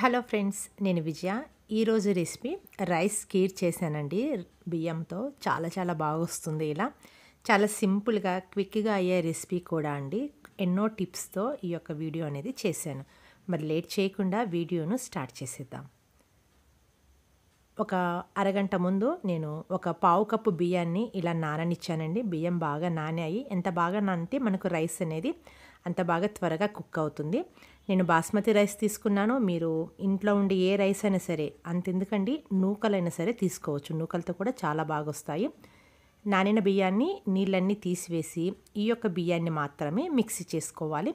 Hello friends, నేను విజయ. ఈరోజు recipe rice kheer చేశానండి. బియ్యంతో చాలా బాగా వస్తుంది. ఇలా చాలా సింపుల్గా క్విక్గా అయ్యే రెసిపీ కూడా అండి. ఎన్నో టిప్స్తో ఈ యొక్క వీడియో అనేది చేశాను. మరి లేట్ చేయకుండా వీడియోను స్టార్ట్ చేసేద్దాం. ఒక అరగంట ముందు నేను ఒక పావు కప్పు బియ్యాన్ని ఇలా నాననిచ్చానండి. బియ్యం బాగా నానాయి. ఎంత బాగా నానితే మనకు రైస్ అనేది అంత బాగా త్వరగా కుక్ అవుతుంది. నేను బాస్మతి రైస్ తీసుకున్నాను. మీరు ఇంట్లో ఉండి ఏ రైస్ అయినా సరే, అంతెందుకండి నూకలైనా సరే తీసుకోవచ్చు. నూకలతో కూడా చాలా బాగా వస్తాయి. నానిన బియ్యాన్ని నీళ్ళన్నీ తీసివేసి ఈ యొక్క బియ్యాన్ని మాత్రమే మిక్సీ చేసుకోవాలి.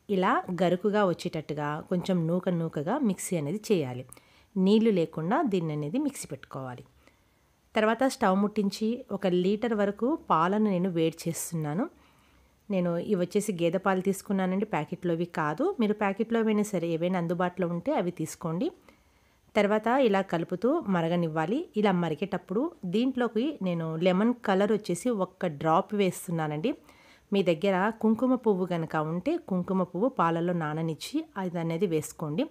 ఇలా గరుకుగా వచ్చేటట్టుగా కొంచెం నూకగా మిక్సీ అనేది చేయాలి. నీళ్లు లేకుండా దీన్ని అనేది మిక్సీ పెట్టుకోవాలి. తర్వాత స్టవ్ ముట్టించి 1 లీటర్ వరకు పాలను నేను వేడి చేస్తున్నాను. నేను ఇవి వచ్చేసి గేదె పాలు తీసుకున్నానండి, ప్యాకెట్లోవి కాదు. మీరు ప్యాకెట్లో అయినా సరే ఏవైనా అందుబాటులో ఉంటే అవి తీసుకోండి. తర్వాత ఇలా కలుపుతూ మరగనివ్వాలి. ఇలా మరిగేటప్పుడు దీంట్లోకి నేను లెమన్ కలర్ వచ్చేసి 1 డ్రాప్ వేస్తున్నానండి. మీ దగ్గర కుంకుమ పువ్వు కనుక ఉంటే కుంకుమ పువ్వు పాలలో నాననిచ్చి అది అనేది వేసుకోండి.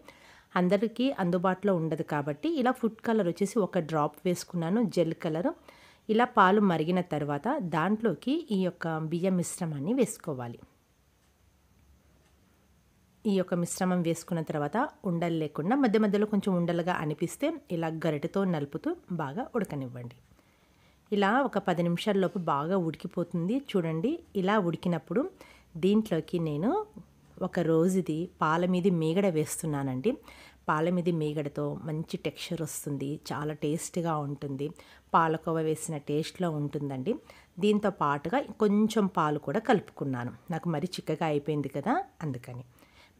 అందరికీ అందుబాటులో ఉండదు కాబట్టి ఇలా ఫుడ్ కలర్ వచ్చేసి 1 డ్రాప్ వేసుకున్నాను, జెల్ కలర్. ఇలా పాలు మరిగిన తర్వాత దాంట్లోకి ఈ యొక్క బియ్యం మిశ్రమాన్ని వేసుకోవాలి. ఈ యొక్క మిశ్రమం వేసుకున్న తర్వాత ఉండలు లేకుండా మధ్యలో కొంచెం ఉండలుగా అనిపిస్తే ఇలా గరిటెతో నలుపుతూ బాగా ఉడకనివ్వండి. ఇలా ఒక 10 నిమిషాల్లోపు బాగా ఉడికిపోతుంది. చూడండి, ఇలా ఉడికినప్పుడు దీంట్లోకి నేను ఒక రోజుది పాల మీది మీగడ వేస్తున్నానండి. పాల మీది మీగడతో మంచి టెక్స్చర్ వస్తుంది, చాలా టేస్ట్గా ఉంటుంది. పాలకోవ వేసిన టేస్ట్లో ఉంటుందండి. దీంతో పాటుగా కొంచెం పాలు కూడా కలుపుకున్నాను. నాకు మరి చిక్కగా అయిపోయింది కదా, అందుకని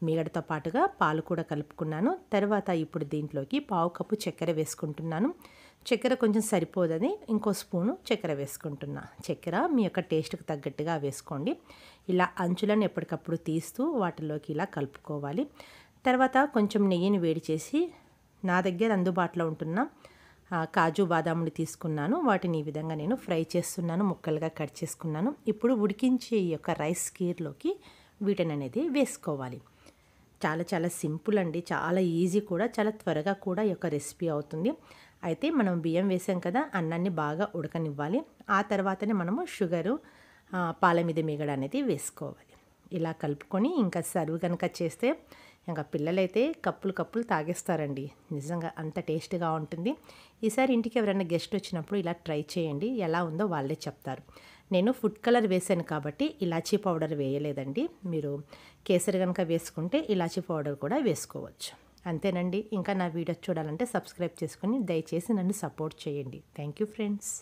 మీగడతో పాటుగా పాలు కూడా కలుపుకున్నాను. తర్వాత ఇప్పుడు దీంట్లోకి పావు కప్పు చక్కెర వేసుకుంటున్నాను. చక్కెర కొంచెం సరిపోదని ఇంకో స్పూను చక్కెర వేసుకుంటున్నా. చక్కెర మీ యొక్క టేస్ట్కి తగ్గట్టుగా వేసుకోండి. ఇలా అంచులను ఎప్పటికప్పుడు తీస్తూ వాటిలోకి ఇలా కలుపుకోవాలి. తర్వాత కొంచెం నెయ్యిని వేడి చేసి నా దగ్గర అందుబాటులో ఉంటున్న కాజు బాదాముని తీసుకున్నాను. వాటిని ఈ విధంగా నేను ఫ్రై చేస్తున్నాను, ముక్కలుగా కట్ చేసుకున్నాను. ఇప్పుడు ఉడికించే ఈ యొక్క రైస్ కీర్లోకి వీటిని అనేది వేసుకోవాలి. చాలా సింపుల్ అండి, చాలా ఈజీ కూడా, చాలా త్వరగా కూడా ఈ యొక్క రెసిపీ అవుతుంది. అయితే మనం బియ్యం వేసాం కదా, అన్నాన్ని బాగా ఉడకనివ్వాలి. ఆ తర్వాతనే మనము షుగరు, పాల మీద మీగడ అనేది వేసుకోవాలి. ఇలా కలుపుకొని ఇంకా సర్వ్ కనుక చేస్తే ఇంకా పిల్లలైతే కప్పులు తాగేస్తారండి. నిజంగా అంత టేస్ట్గా ఉంటుంది. ఈసారి ఇంటికి ఎవరైనా గెస్ట్ వచ్చినప్పుడు ఇలా ట్రై చేయండి, ఎలా ఉందో వాళ్ళే చెప్తారు. నేను ఫుడ్ కలర్ వేసాను కాబట్టి ఇలాచీ పౌడర్ వేయలేదండి. మీరు కేసరి కనుక వేసుకుంటే ఇలాచీ పౌడర్ కూడా వేసుకోవచ్చు. అంతేనండి. ఇంకా నా వీడియో చూడాలంటే సబ్స్క్రైబ్ చేసుకొని దయచేసి నన్ను సపోర్ట్ చేయండి. Thank you friends.